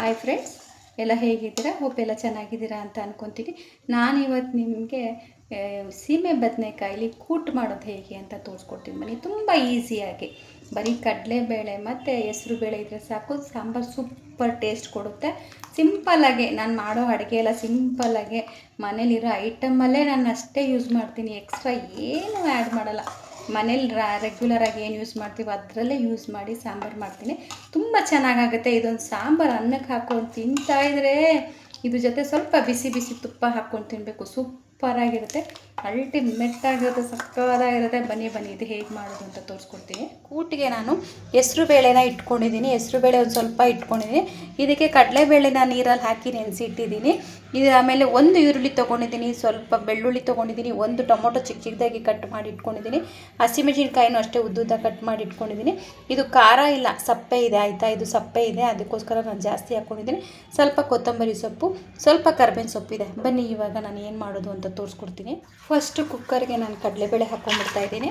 Hi friends, ಎಲ್ಲ ಹೇಗಿದ್ದೀರಾ? Hope ಎಲ್ಲ ಚೆನ್ನಾಗಿದ್ದೀರಾ ಅಂತ ಅಂದ್ಕೊತೀನಿ. ನಾನಿವತ್ತು ನಿಮಗೆ ಸೀಮೆ ಬದನೆಕಾಯಲ್ಲಿ ಕೂಟ್ ಮಾಡೋದು ಹೇಗೆ ಅಂತ ತೋರಿಸ್ಕೊಡ್ತೀನಿ ಬನ್ನಿ. ತುಂಬ ಈಸಿಯಾಗಿ ಬರೀ ಕಡಲೆಬೇಳೆ ಮತ್ತು ಹೆಸ್ರು ಬೇಳೆ ಇದ್ದರೆ ಸಾಕು, ಸಾಂಬಾರು ಸೂಪರ್ ಟೇಸ್ಟ್ ಕೊಡುತ್ತೆ. ಸಿಂಪಲ್ಲಾಗೆ ನಾನು ಮಾಡೋ ಅಡುಗೆ ಎಲ್ಲ ಸಿಂಪಲ್ಲಾಗೆ ಮನೇಲಿರೋ ಐಟಮಲ್ಲೇ ನಾನು ಅಷ್ಟೇ ಯೂಸ್ ಮಾಡ್ತೀನಿ. ಎಕ್ಸ್ಟ್ರಾ ಏನು ಆ್ಯಡ್ ಮಾಡಲ್ಲ. ಮನೇಲಿ ರೆಗ್ಯುಲರಾಗಿ ಏನು ಯೂಸ್ ಮಾಡ್ತೀವೋ ಅದರಲ್ಲೇ ಯೂಸ್ ಮಾಡಿ ಸಾಂಬಾರು ಮಾಡ್ತೀನಿ. ತುಂಬ ಚೆನ್ನಾಗಾಗುತ್ತೆ. ಇದೊಂದು ಸಾಂಬಾರು ಅನ್ನಕ್ಕೆ ಹಾಕ್ಕೊಂಡು ತಿಂತಾಯಿದ್ರೆ ಇದ್ರ ಜೊತೆ ಸ್ವಲ್ಪ ಬಿಸಿ ಬಿಸಿ ತುಪ್ಪ ಹಾಕ್ಕೊಂಡು ತಿನ್ನಬೇಕು. ಸೂಪರಾಗಿರುತ್ತೆ, ಅಲ್ಟಿಮೇಟಾಗಿರುತ್ತೆ, ಸಕ್ಕತ್ತಾಗಿರುತ್ತೆ. ಬನ್ನಿ ಇದು ಹೇಗೆ ಮಾಡೋದು ಅಂತ ತೋರಿಸ್ಕೊಡ್ತೀನಿ. ಕೂಟಿಗೆ ನಾನು ಹೆಸ್ರು ಬೇಳೆನ ಇಟ್ಕೊಂಡಿದ್ದೀನಿ. ಹೆಸ್ರು ಬೇಳೆ ಒಂದು ಸ್ವಲ್ಪ ಇಟ್ಕೊಂಡಿದ್ದೀನಿ. ಇದಕ್ಕೆ ಕಡಲೆಬೇಳೆನ ನೀರಲ್ಲಿ ಹಾಕಿ ನೆನೆಸಿಟ್ಟಿದ್ದೀನಿ. ಇದು ಆಮೇಲೆ ಒಂದು ಈರುಳ್ಳಿ ತೊಗೊಂಡಿದ್ದೀನಿ, ಸ್ವಲ್ಪ ಬೆಳ್ಳುಳ್ಳಿ ತೊಗೊಂಡಿದ್ದೀನಿ, ಒಂದು ಟೊಮೊಟೊ ಚಿಕ್ಕದಾಗಿ ಕಟ್ ಮಾಡಿ ಇಟ್ಕೊಂಡಿದ್ದೀನಿ. ಹಸಿಮೆಣಸಿನ್ಕಾಯಿನೂ ಅಷ್ಟೇ ಉದ್ದುದ್ದ ಕಟ್ ಮಾಡಿ ಇಟ್ಕೊಂಡಿದ್ದೀನಿ. ಇದು ಖಾರ ಇಲ್ಲ, ಸಪ್ಪೆ ಇದೆ ಆಯಿತಾ. ಇದು ಸಪ್ಪೆ ಇದೆ, ಅದಕ್ಕೋಸ್ಕರ ನಾನು ಜಾಸ್ತಿ ಹಾಕ್ಕೊಂಡಿದ್ದೀನಿ. ಸ್ವಲ್ಪ ಕೊತ್ತಂಬರಿ ಸೊಪ್ಪು, ಸ್ವಲ್ಪ ಕರ್ಬೇವಿನ ಸೊಪ್ಪಿದೆ. ಬನ್ನಿ ಇವಾಗ ನಾನು ಏನು ಮಾಡೋದು ಅಂತ ತೋರಿಸ್ಕೊಡ್ತೀನಿ. ಫಸ್ಟು ಕುಕ್ಕರ್ಗೆ ನಾನು ಕಡಲೆಬೇಳೆ ಹಾಕ್ಕೊಂಡ್ಬಿಡ್ತಾಯಿದ್ದೀನಿ.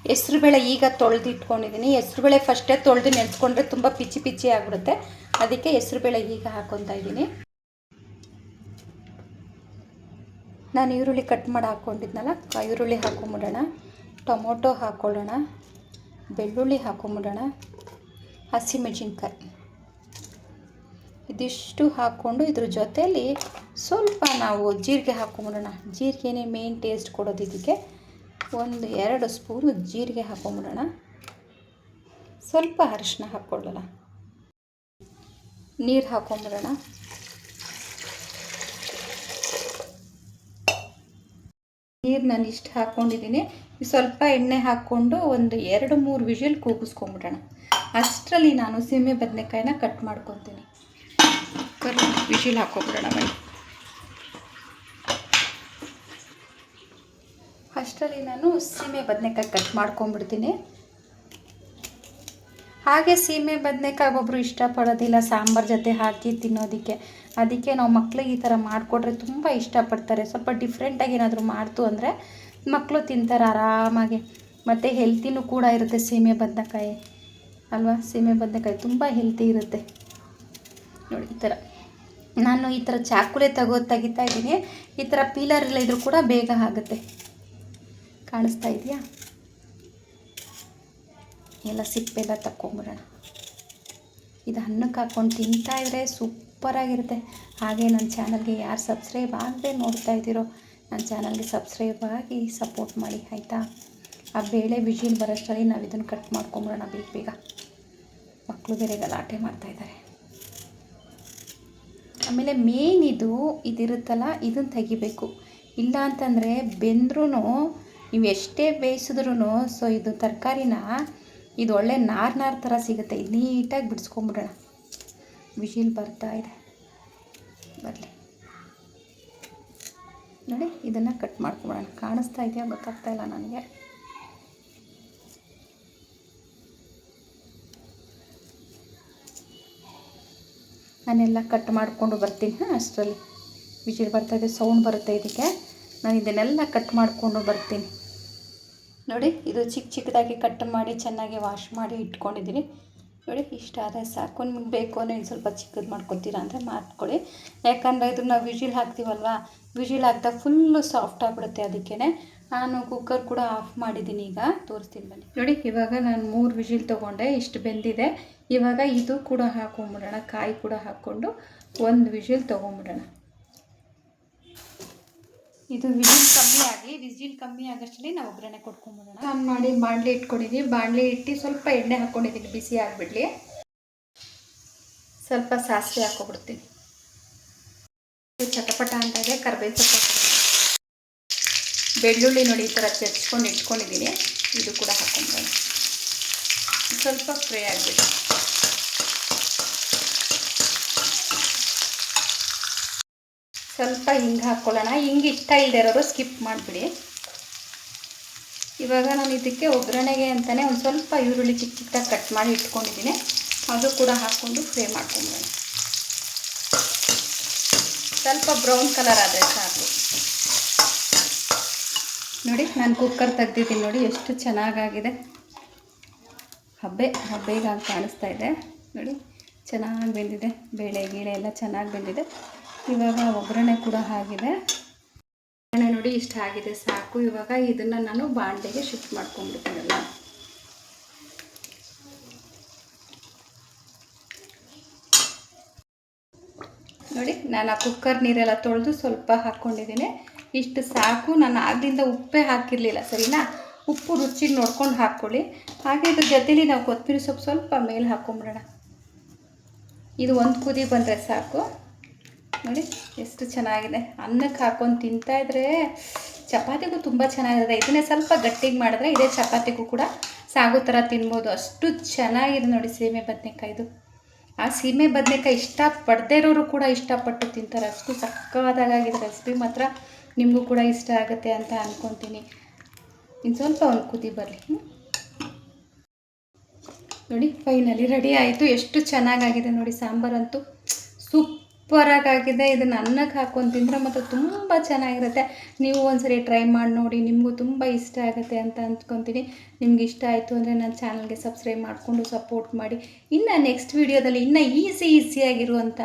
ಹೆಸ್ರುಬೇಳೆ ಈಗ ತೊಳೆದು ಇಟ್ಕೊಂಡಿದ್ದೀನಿ. ಹೆಸ್ರುಬೇಳೆ ಫಸ್ಟೇ ತೊಳೆದು ನೆನೆಸ್ಕೊಂಡ್ರೆ ತುಂಬ ಪಿಚ್ಚಿ ಪಿಚ್ಚಿ ಆಗಿಬಿಡುತ್ತೆ. ಅದಕ್ಕೆ ಹೆಸ್ರುಬೇಳೆ ಈಗ ಹಾಕ್ಕೊತಾ ಇದ್ದೀನಿ. ನಾನು ಈರುಳ್ಳಿ ಕಟ್ ಮಾಡಿ ಹಾಕ್ಕೊಂಡಿದ್ನಲ್ಲ, ಈರುಳ್ಳಿ ಹಾಕ್ಕೊಂಬಿಡೋಣ. ಟೊಮೊಟೊ ಹಾಕ್ಕೊಳ್ಳೋಣ, ಬೆಳ್ಳುಳ್ಳಿ ಹಾಕ್ಕೊಂಬಿಡೋಣ, ಹಸಿಮೆಣಸಿನ್ಕಾಯಿ ಇದಿಷ್ಟು ಹಾಕ್ಕೊಂಡು ಇದ್ರ ಜೊತೆಯಲ್ಲಿ ಸ್ವಲ್ಪ ನಾವು ಜೀರಿಗೆ ಹಾಕ್ಕೊಂಬಿಡೋಣ. ಜೀರಿಗೆನೇ ಮೇನ್ ಟೇಸ್ಟ್ ಕೊಡೋದು ಇದಕ್ಕೆ. 1-2 ಸ್ಪೂನು ಜೀರಿಗೆ ಹಾಕ್ಕೊಂಬಿಡೋಣ. ಸ್ವಲ್ಪ ಅರಿಶಿನ ಹಾಕ್ಕೊಳ್ಳೋಣ. ನೀರು ಹಾಕ್ಕೊಂಬಿಡೋಣ. ನೀರು ನಾನು ಇಷ್ಟು ಹಾಕ್ಕೊಂಡಿದ್ದೀನಿ. ಸ್ವಲ್ಪ ಎಣ್ಣೆ ಹಾಕ್ಕೊಂಡು ಒಂದು 2-3 ವಿಷಲ್ ಕೂಗಿಸ್ಕೊಂಬಿಡೋಣ. ಅಷ್ಟರಲ್ಲಿ ನಾನು ಸೀಮೆ ಬದನೆಕಾಯಿನ ಕಟ್ ಮಾಡ್ಕೊತೀನಿ. ಕುಕ್ಕರ್ ವಿಷಲ್ ಹಾಕ್ಕೊಂಬಿಡೋಣ ಬನ್ನಿ. ಅಷ್ಟರಲ್ಲಿ ನಾನು ಸೀಮೆ ಬದನೆಕಾಯಿ ಕಟ್ ಮಾಡ್ಕೊಂಬಿಡ್ತೀನಿ. ಹಾಗೆ ಸೀಮೆ ಬದನೆಕಾಯಿ ಒಬ್ಬರು ಇಷ್ಟಪಡೋದಿಲ್ಲ ಸಾಂಬಾರು ಜೊತೆ ಹಾಕಿ ತಿನ್ನೋದಕ್ಕೆ. ಅದಕ್ಕೆ ನಾವು ಮಕ್ಳಿಗೆ ಈ ಥರ ಮಾಡಿಕೊಟ್ರೆ ತುಂಬ ಇಷ್ಟಪಡ್ತಾರೆ. ಸ್ವಲ್ಪ ಡಿಫ್ರೆಂಟಾಗಿ ಏನಾದರೂ ಮಾಡ್ತು ಅಂದರೆ ಮಕ್ಕಳು ತಿಂತಾರೆ ಆರಾಮಾಗಿ. ಮತ್ತು ಹೆಲ್ತಿನೂ ಕೂಡ ಇರುತ್ತೆ ಸೀಮೆ ಬದನೆಕಾಯಿ ಅಲ್ವಾ. ಸೀಮೆ ಬದನೆಕಾಯಿ ತುಂಬ ಹೆಲ್ತಿ ಇರುತ್ತೆ ನೋಡಿ. ಈ ಥರ ನಾನು ಈ ಥರ ಚಾಕುಲೆ ತೆಗಿತಾ ಇದ್ದೀನಿ. ಈ ಥರ ಪೀಲರ್ ಎಲ್ಲ ಇದ್ರೂ ಕೂಡ ಬೇಗ ಆಗುತ್ತೆ. ಕಾಣಿಸ್ತಾ ಇದೆಯಾ? ಎಲ್ಲ ಸಿಪ್ಪೆಲ್ಲ ತಕ್ಕೊಂಬಿಡೋಣ. ಇದು ಅನ್ನಕ್ಕೆ ಹಾಕ್ಕೊಂಡು ತಿಂತಾಯಿದ್ರೆ ಸೂಪರಾಗಿರುತ್ತೆ. ಹಾಗೆ ನನ್ನ ಚಾನಲ್ಗೆ ಯಾರು ಸಬ್ಸ್ಕ್ರೈಬ್ ಆಗದೆ ನೋಡ್ತಾ ಇದ್ದೀರೋ ನನ್ನ ಚಾನಲ್ಗೆ ಸಬ್ಸ್ಕ್ರೈಬ್ ಆಗಿ ಸಪೋರ್ಟ್ ಮಾಡಿ ಆಯಿತಾ. ಆ ಬೇಳೆ ವಿಜಿಲ್ ಬರೋಷ್ಟರಲ್ಲಿ ನಾವು ಇದನ್ನು ಕಟ್ ಮಾಡ್ಕೊಂಬಿಡೋಣ ಬೇಗ. ಮಕ್ಕಳು ಬೇರೆ ಗಲಾಟೆ ಮಾಡ್ತಾಯಿದ್ದಾರೆ. ಆಮೇಲೆ ಮೇನ್ ಇದಿರುತ್ತಲ್ಲ, ಇದನ್ನು ತೆಗಿಬೇಕು. ಇಲ್ಲ ಅಂತಂದರೆ ಬೆಂದ್ರೂ ನೀವು ಎಷ್ಟೇ ಬೇಯಿಸಿದ್ರೂ ಸೊ ಇದು ತರಕಾರಿನ ಇದು ಒಳ್ಳೆ ನಾರು ಥರ ಸಿಗುತ್ತೆ. ಇದು ನೀಟಾಗಿ ಬಿಡಿಸ್ಕೊಂಬಿಡೋಣ. ವಿಜಿಲ್ ಬರ್ತಾ ಇದೆ, ಬರಲಿ ನೋಡಿ. ಇದನ್ನು ಕಟ್ ಮಾಡ್ಕೊಂಬಿಡೋಣ. ಕಾಣಿಸ್ತಾ ಇದೆಯಾ ಗೊತ್ತಾಗ್ತಾ ಇಲ್ಲ ನನಗೆ. ನಾನೆಲ್ಲ ಕಟ್ ಮಾಡಿಕೊಂಡು ಬರ್ತೀನಿ. ಅಷ್ಟರಲ್ಲಿ ವಿಜಿಲ್ ಬರ್ತಾಯಿದೆ, ಸೌಂಡ್ ಬರುತ್ತೆ ಇದಕ್ಕೆ. ನಾನು ಇದನ್ನೆಲ್ಲ ಕಟ್ ಮಾಡಿಕೊಂಡು ಬರ್ತೀನಿ ನೋಡಿ. ಇದು ಚಿಕ್ಕದಾಗಿ ಕಟ್ ಮಾಡಿ ಚೆನ್ನಾಗಿ ವಾಶ್ ಮಾಡಿ ಇಟ್ಕೊಂಡಿದ್ದೀನಿ ನೋಡಿ. ಇಷ್ಟ ಆದರೆ ಸಾಕು. ನಿಮ್ಗೆ ಬೇಕು ಅಂದರೆ ಇನ್ನು ಸ್ವಲ್ಪ ಚಿಕ್ಕದು ಮಾಡ್ಕೊತೀರಾ ಅಂದರೆ ಮಾಡ್ಕೊಳ್ಳಿ. ಯಾಕಂದರೆ ಇದು ನಾವು ವಿಜಿಲ್ ಹಾಕ್ತೀವಲ್ವ, ವಿಜಿಲ್ ಹಾಕಿದಾಗ ಫುಲ್ಲು ಸಾಫ್ಟ್ ಆಗಿಬಿಡುತ್ತೆ. ಅದಕ್ಕೇ ನಾನು ಕುಕ್ಕರ್ ಕೂಡ ಆಫ್ ಮಾಡಿದ್ದೀನಿ. ಈಗ ತೋರಿಸ್ತೀನಿ ಬನ್ನಿ ನೋಡಿ. ಇವಾಗ ನಾನು 3 ವಿಜಿಲ್ ತೊಗೊಂಡೆ, ಇಷ್ಟು ಬೆಂದಿದೆ. ಇವಾಗ ಇದು ಕೂಡ ಹಾಕ್ಕೊಂಬಿಡೋಣ. ಕಾಯಿ ಕೂಡ ಹಾಕ್ಕೊಂಡು 1 ವಿಜಿಲ್ ತೊಗೊಂಬಿಡೋಣ. ಇದು ವಿಜಿಲ್ ಕಮ್ಮಿ ಆಗೋಷ್ಟರಲ್ಲಿ ನಾವು ಒಗ್ಗರಣೆ ಕೊಟ್ಕೊಂಬಿಡೋಣ. ನಾನು ಮಾಡಿ ಬಾಣಲೆ ಇಟ್ಕೊಂಡಿದ್ದೀನಿ. ಬಾಣಲೆ ಇಟ್ಟು ಸ್ವಲ್ಪ ಎಣ್ಣೆ ಹಾಕ್ಕೊಂಡಿದ್ದೀನಿ, ಬಿಸಿ ಆಗಿಬಿಡಲಿ. ಸ್ವಲ್ಪ ಸಾಸಿವೆ ಹಾಕ್ಕೊಬಿಡ್ತೀನಿ. ಚಟಪಟ ಅಂತ ಇದೆ. ಕರ್ಬೇವು ಸೊಪ್ಪು, ಬೆಳ್ಳುಳ್ಳಿ ನೋಡಿ ಈ ಥರ ಚಚ್ಕೊಂಡು ಇಟ್ಕೊಂಡಿದ್ದೀನಿ. ಇದು ಕೂಡ ಹಾಕ್ಕೊಂಬಿಡೋಣ. ಸ್ವಲ್ಪ ಫ್ರೈ ಆಗಿಬಿಟ್ಟು ಸ್ವಲ್ಪ ಹಿಂಗೆ ಹಾಕ್ಕೊಳ್ಳೋಣ. ಹಿಂಗೆ ಇಷ್ಟ ಇಲ್ಲದೆ ಇರೋರು ಸ್ಕಿಪ್ ಮಾಡಿಬಿಡಿ. ಇವಾಗ ನಾನು ಇದಕ್ಕೆ ಒಗ್ಗರಣೆಗೆ ಅಂತಲೇ ಒಂದು ಸ್ವಲ್ಪ ಈರುಳ್ಳಿ ಚಿಕ್ಕದಾಗಿ ಕಟ್ ಮಾಡಿ ಇಟ್ಕೊಂಡಿದ್ದೀನಿ. ಅದು ಕೂಡ ಹಾಕ್ಕೊಂಡು ಫ್ರೈ ಮಾಡ್ಕೊಂಬಿಡೋಣ. ಸ್ವಲ್ಪ ಬ್ರೌನ್ ಕಲರ್ ಆದರೆ ಸಾಕು ನೋಡಿ. ನಾನು ಕುಕ್ಕರ್ ತೆಗ್ದಿದ್ದೀನಿ ನೋಡಿ, ಎಷ್ಟು ಚೆನ್ನಾಗಾಗಿದೆ. ಹಬ್ಬೆಗೆ ಹಾಗೆ ಕಾಣಿಸ್ತಾ ಇದೆ ನೋಡಿ. ಚೆನ್ನಾಗಿ ಬೆಂದಿದೆ, ಬೇಳೆ ಗೀಳೆ ಎಲ್ಲ ಚೆನ್ನಾಗಿ ಬೆಂದಿದೆ. ಇವಾಗ ಒಗ್ಗರಣೆ ಕೂಡ ಆಗಿದೆ. ಒಗ್ಗರಣೆ ನೋಡಿ ಇಷ್ಟ ಆಗಿದೆ, ಸಾಕು. ಇವಾಗ ಇದನ್ನು ನಾನು ಬಾಣಲೆಗೆ ಶಿಫ್ಟ್ ಮಾಡ್ಕೊಂಡ್ಬಿಡ್ತೀನಲ್ಲ. ನೋಡಿ ನಾನು ಆ ಕುಕ್ಕರ್ ನೀರೆಲ್ಲ ತೊಳೆದು ಸ್ವಲ್ಪ ಹಾಕ್ಕೊಂಡಿದ್ದೀನಿ. ಇಷ್ಟು ಸಾಕು. ನಾನು ಆಗಲಿಂದ ಉಪ್ಪೇ ಹಾಕಿರಲಿಲ್ಲ, ಸರಿನಾ? ಉಪ್ಪು ರುಚಿಗೆ ನೋಡ್ಕೊಂಡು ಹಾಕ್ಕೊಳ್ಳಿ. ಹಾಗೆ ಇದ್ರ ಜೊತೆಲಿ ನಾವು ಕೊತ್ತಂಬರಿ ಸೊಪ್ಪು ಸ್ವಲ್ಪ ಮೇಲೆ ಹಾಕ್ಕೊಂಬಿಡೋಣ. ಇದು ಒಂದು ಕುದಿ ಬಂದರೆ ಸಾಕು. ನೋಡಿ ಎಷ್ಟು ಚೆನ್ನಾಗಿದೆ. ಅನ್ನಕ್ಕೆ ಹಾಕ್ಕೊಂಡು ತಿಂತಾಯಿದ್ರೆ ಚಪಾತಿಗೂ ತುಂಬ ಚೆನ್ನಾಗಿರುತ್ತೆ. ಇದನ್ನೇ ಸ್ವಲ್ಪ ಗಟ್ಟಿಗೆ ಮಾಡಿದ್ರೆ ಇದೇ ಚಪಾತಿಗೂ ಕೂಡ ಸಾಗು ಥರ ತಿನ್ಬೋದು, ಅಷ್ಟು ಚೆನ್ನಾಗಿದೆ ನೋಡಿ ಸೀಮೆ ಬದನೆಕಾಯಿದು. ಆ ಸೀಮೆ ಬದನೆಕಾಯಿ ಇಷ್ಟಪಡದೇ ಇರೋರು ಕೂಡ ಇಷ್ಟಪಟ್ಟು ತಿಂತಾರೆ, ಅಷ್ಟು ಸಕ್ಕತ್ತಾಗಿದೆ ರೆಸಿಪಿ. ಮಾತ್ರ ನಿಮಗೂ ಕೂಡ ಇಷ್ಟ ಆಗುತ್ತೆ ಅಂತ ಅಂದ್ಕೊತೀನಿ. ಇನ್ನು ಸ್ವಲ್ಪ ಒಂದು ಕುದಿ ಬರಲಿ. ನೋಡಿ ಫೈನಲಿ ರೆಡಿ ಆಯಿತು. ಎಷ್ಟು ಚೆನ್ನಾಗಾಗಿದೆ ನೋಡಿ. ಸಾಂಬಾರಂತೂ ಸೂಪರಾಗಿದೆ. ಇದನ್ನು ಅನ್ನಕ್ಕೆ ಹಾಕ್ಕೊಂಡು ತಿಂದರೆ ಮತ್ತು ತುಂಬ ಚೆನ್ನಾಗಿರುತ್ತೆ. ನೀವು ಒಂದ್ಸರಿ ಟ್ರೈ ಮಾಡಿ ನೋಡಿ, ನಿಮಗೂ ತುಂಬ ಇಷ್ಟ ಆಗುತ್ತೆ ಅಂತ ಅಂದ್ಕೊತೀನಿ. ನಿಮ್ಗೆ ಇಷ್ಟ ಆಯಿತು ಅಂದರೆ ನನ್ನ ಚಾನಲ್ಗೆ ಸಬ್ಸ್ಕ್ರೈಬ್ ಮಾಡಿಕೊಂಡು ಸಪೋರ್ಟ್ ಮಾಡಿ. ಇನ್ನು ನೆಕ್ಸ್ಟ್ ವೀಡಿಯೋದಲ್ಲಿ ಇನ್ನೂ ಈಸಿಯಾಗಿರುವಂಥ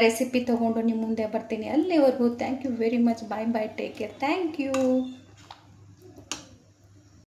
ರೆಸಿಪಿ ತೊಗೊಂಡು ನಿಮ್ಮ ಮುಂದೆ ಬರ್ತೀನಿ. ಅಲ್ಲಿವರೆಗೂ thank you very much. Bye bye, take care, thank you.